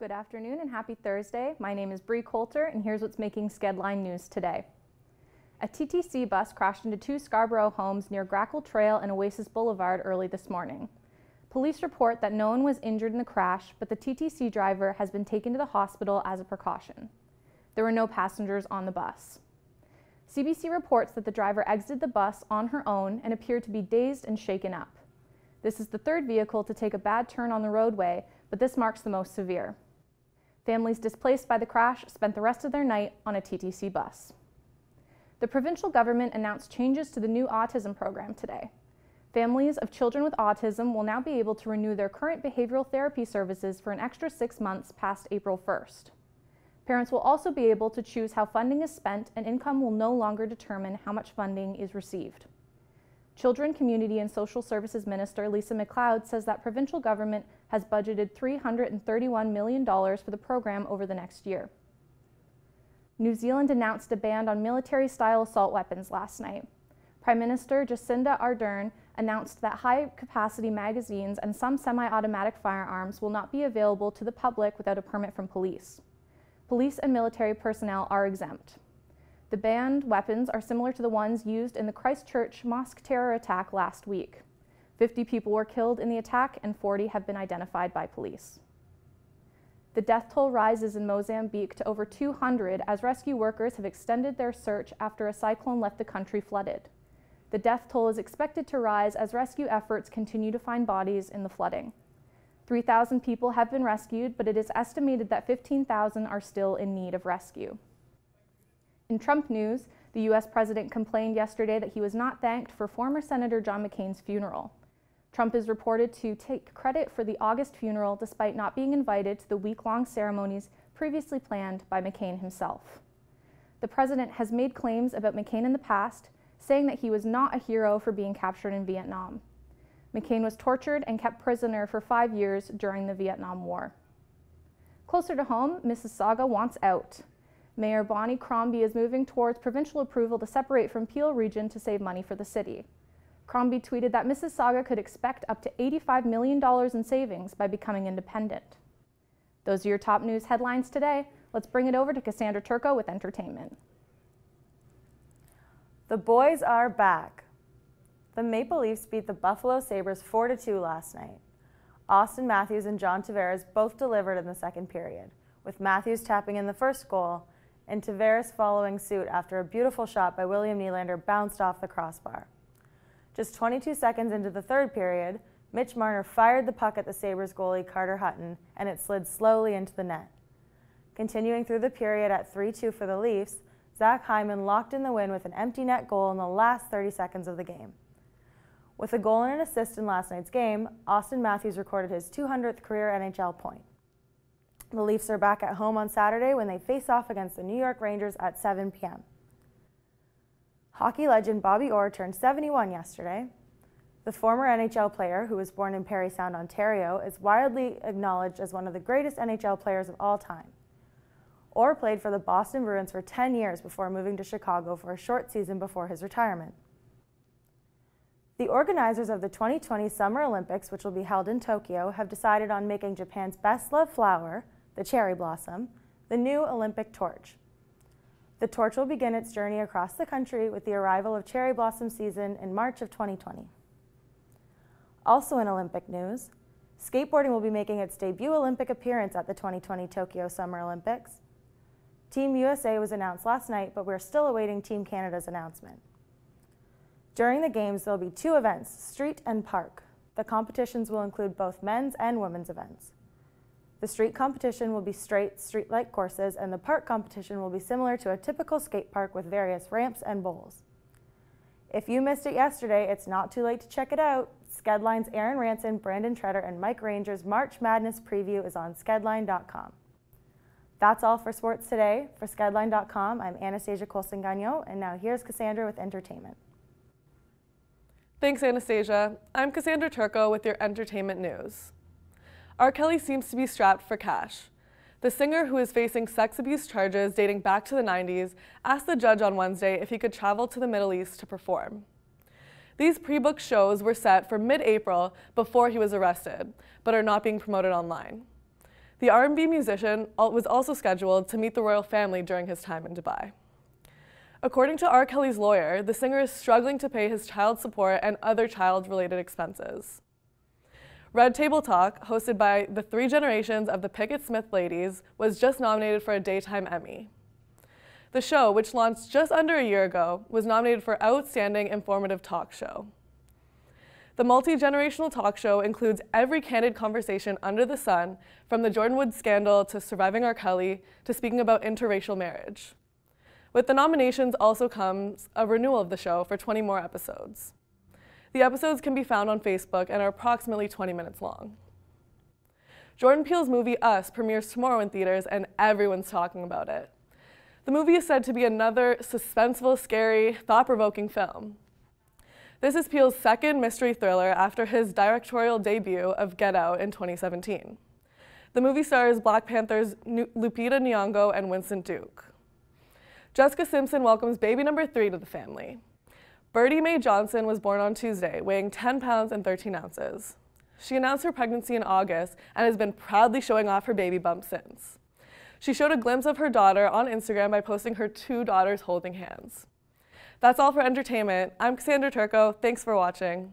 Good afternoon and happy Thursday. My name is Bree Coulter and here's what's making Skedline news today. A TTC bus crashed into two Scarborough homes near Grackle Trail and Oasis Boulevard early this morning. Police report that no one was injured in the crash, but the TTC driver has been taken to the hospital as a precaution. There were no passengers on the bus. CBC reports that the driver exited the bus on her own and appeared to be dazed and shaken up. This is the third vehicle to take a bad turn on the roadway, but this marks the most severe. Families displaced by the crash spent the rest of their night on a TTC bus. The provincial government announced changes to the new autism program today. Families of children with autism will now be able to renew their current behavioral therapy services for an extra 6 months past April 1st. Parents will also be able to choose how funding is spent, and income will no longer determine how much funding is received. Children, Community and Social Services Minister Lisa MacLeod says that provincial government has budgeted $331 million for the program over the next year. New Zealand announced a ban on military-style assault weapons last night. Prime Minister Jacinda Ardern announced that high-capacity magazines and some semi-automatic firearms will not be available to the public without a permit from police. Police and military personnel are exempt. The banned weapons are similar to the ones used in the Christchurch mosque terror attack last week. 50 people were killed in the attack and 40 have been identified by police. The death toll rises in Mozambique to over 200 as rescue workers have extended their search after a cyclone left the country flooded. The death toll is expected to rise as rescue efforts continue to find bodies in the flooding. 3,000 people have been rescued, but it is estimated that 15,000 are still in need of rescue. In Trump news, the U.S. president complained yesterday that he was not thanked for former Senator John McCain's funeral. Trump is reported to take credit for the August funeral despite not being invited to the week-long ceremonies previously planned by McCain himself. The president has made claims about McCain in the past, saying that he was not a hero for being captured in Vietnam. McCain was tortured and kept prisoner for 5 years during the Vietnam War. Closer to home, Mississauga wants out. Mayor Bonnie Crombie is moving towards provincial approval to separate from Peel Region to save money for the city. Crombie tweeted that Mississauga could expect up to $85 million in savings by becoming independent. Those are your top news headlines today. Let's bring it over to Cassandra Turco with entertainment. The boys are back. The Maple Leafs beat the Buffalo Sabres 4-2 last night. Austin Matthews and John Tavares both delivered in the second period, with Matthews tapping in the first goal and Tavares following suit after a beautiful shot by William Nylander bounced off the crossbar. Just 22 seconds into the third period, Mitch Marner fired the puck at the Sabres goalie Carter Hutton, and it slid slowly into the net. Continuing through the period at 3-2 for the Leafs, Zach Hyman locked in the win with an empty net goal in the last 30 seconds of the game. With a goal and an assist in last night's game, Austin Matthews recorded his 200th career NHL point. The Leafs are back at home on Saturday when they face off against the New York Rangers at 7 p.m. Hockey legend Bobby Orr turned 71 yesterday. The former NHL player, who was born in Parry Sound, Ontario, is widely acknowledged as one of the greatest NHL players of all time. Orr played for the Boston Bruins for 10 years before moving to Chicago for a short season before his retirement. The organizers of the 2020 Summer Olympics, which will be held in Tokyo, have decided on making Japan's best-loved flower, the cherry blossom, the new Olympic torch. The torch will begin its journey across the country with the arrival of cherry blossom season in March of 2020. Also in Olympic news, skateboarding will be making its debut Olympic appearance at the 2020 Tokyo Summer Olympics. Team USA was announced last night, but we're still awaiting Team Canada's announcement. During the games, there will be 2 events, street and park. The competitions will include both men's and women's events. The street competition will be straight, street-like courses, and the park competition will be similar to a typical skate park with various ramps and bowls. If you missed it yesterday, it's not too late to check it out. Skedline's Aaron Ranson, Brandon Treader, and Mike Ranger's March Madness preview is on skedline.com. That's all for sports today. For skedline.com, I'm Anastasia Colsingano, and now here's Cassandra with entertainment. Thanks, Anastasia. I'm Cassandra Turco with your entertainment news. R. Kelly seems to be strapped for cash. The singer, who is facing sex abuse charges dating back to the 90s, asked the judge on Wednesday if he could travel to the Middle East to perform. These pre-booked shows were set for mid-April before he was arrested, but are not being promoted online. The R&B musician was also scheduled to meet the royal family during his time in Dubai. According to R. Kelly's lawyer, the singer is struggling to pay his child support and other child-related expenses. Red Table Talk, hosted by the three generations of the Pickett Smith ladies, was just nominated for a Daytime Emmy. The show, which launched just under a year ago, was nominated for Outstanding Informative Talk Show. The multi-generational talk show includes every candid conversation under the sun, from the Jordan Woods scandal to surviving R. Kelly to speaking about interracial marriage. With the nominations also comes a renewal of the show for 20 more episodes. The episodes can be found on Facebook and are approximately 20 minutes long. Jordan Peele's movie Us premieres tomorrow in theaters, and everyone's talking about it. The movie is said to be another suspenseful, scary, thought-provoking film. This is Peele's second mystery thriller after his directorial debut of Get Out in 2017. The movie stars Black Panther's Lupita Nyong'o and Winston Duke. Jessica Simpson welcomes baby number 3 to the family. Birdie Mae Johnson was born on Tuesday, weighing 10 pounds and 13 ounces. She announced her pregnancy in August and has been proudly showing off her baby bump since. She showed a glimpse of her daughter on Instagram by posting her 2 daughters holding hands. That's all for entertainment. I'm Cassandra Turco. Thanks for watching.